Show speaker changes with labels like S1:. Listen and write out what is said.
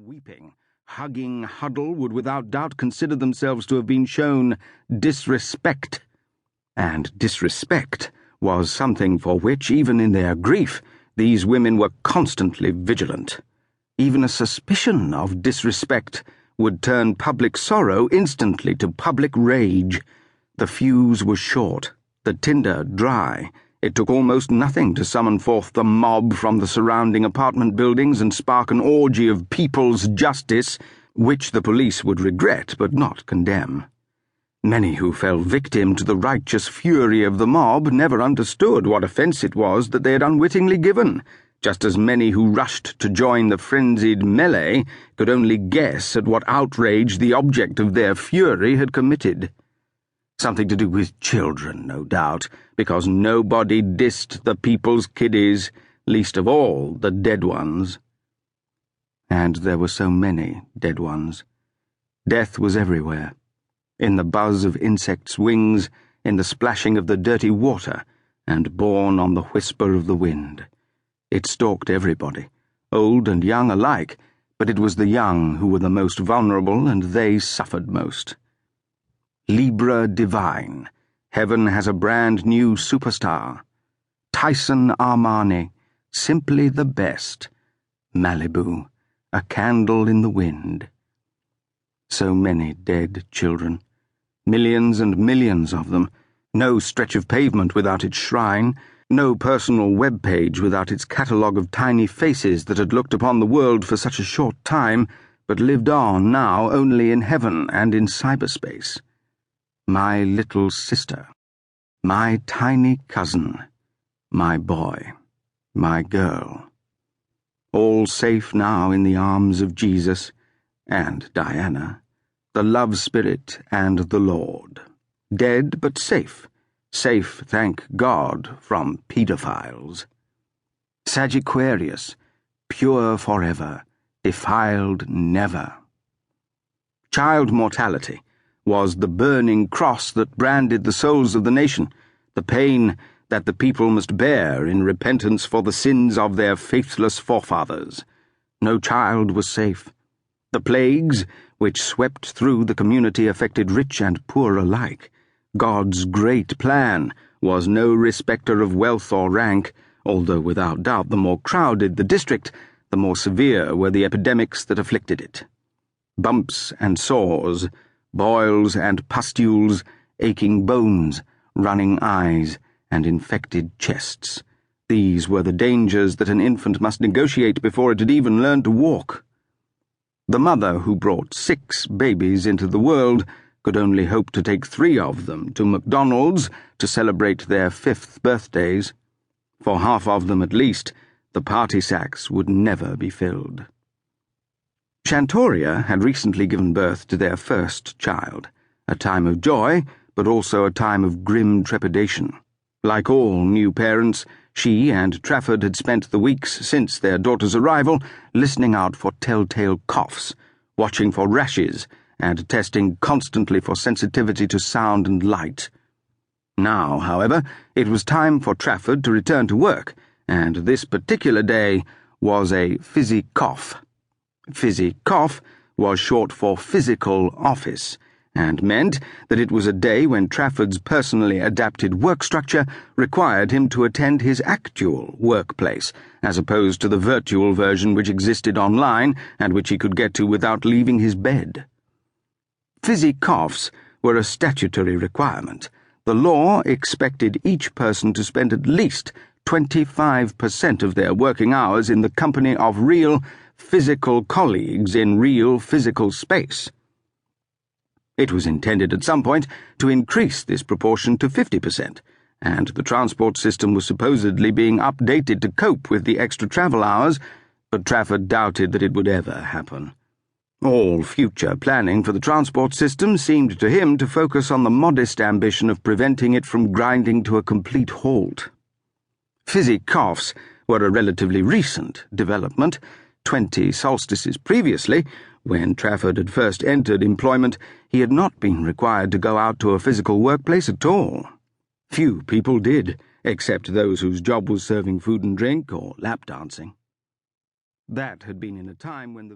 S1: weeping, hugging huddle would without doubt consider themselves to have been shown disrespect. And disrespect was something for which, even in their grief, these women were constantly vigilant. Even a suspicion of disrespect would turn public sorrow instantly to public rage. The fuse was short, the tinder dry. It took almost nothing to summon forth the mob from the surrounding apartment buildings and spark an orgy of people's justice, which the police would regret but not condemn. Many who fell victim to the righteous fury of the mob never understood what offence it was that they had unwittingly given, just as many who rushed to join the frenzied melee could only guess at what outrage the object of their fury had committed. Something to do with children, no doubt, because nobody dissed the people's kiddies, least of all the dead ones. And there were so many dead ones. Death was everywhere, in the buzz of insects' wings, in the splashing of the dirty water, and borne on the whisper of the wind. It stalked everybody, old and young alike, but it was the young who were the most vulnerable, and they suffered most. Libra Divine, heaven has a brand new superstar. Tyson Armani, simply the best. Malibu, a candle in the wind. So many dead children, millions and millions of them, no stretch of pavement without its shrine, no personal web page without its catalogue of tiny faces that had looked upon the world for such a short time, but lived on now only in heaven and in cyberspace. My little sister, my tiny cousin, my boy, my girl. All safe now in the arms of Jesus and Diana, the love spirit and the Lord. Dead but safe, safe, thank God, from pedophiles. Sagittarius, pure forever, defiled never. Child mortality was the burning cross that branded the souls of the nation, the pain that the people must bear in repentance for the sins of their faithless forefathers. No child was safe. The plagues, which swept through the community, affected rich and poor alike. God's great plan was no respecter of wealth or rank, although without doubt the more crowded the district, the more severe were the epidemics that afflicted it. Bumps and sores, boils and pustules, aching bones, running eyes, and infected chests. These were the dangers that an infant must negotiate before it had even learned to walk. The mother who brought 6 babies into the world could only hope to take 3 of them to McDonald's to celebrate their 5th birthdays. For half of them at least, the party sacks would never be filled. Chantoria had recently given birth to their first child, a time of joy, but also a time of grim trepidation. Like all new parents, she and Trafford had spent the weeks since their daughter's arrival listening out for telltale coughs, watching for rashes, and testing constantly for sensitivity to sound and light. Now, however, it was time for Trafford to return to work, and this particular day was a fizzy cough. Fizzy cough was short for physical office, and meant that it was a day when Trafford's personally adapted work structure required him to attend his actual workplace, as opposed to the virtual version which existed online and which he could get to without leaving his bed. Fizzy coughs were a statutory requirement. The law expected each person to spend at least 25% of their working hours in the company of real, physical colleagues in real physical space. It was intended at some point to increase this proportion to 50%, and the transport system was supposedly being updated to cope with the extra travel hours, but Trafford doubted that it would ever happen. All future planning for the transport system seemed to him to focus on the modest ambition of preventing it from grinding to a complete halt. Fizzy coughs were a relatively recent development. 20 solstices previously, when Trafford had first entered employment, he had not been required to go out to a physical workplace at all. Few people did, except those whose job was serving food and drink or lap dancing. That had been in a time when the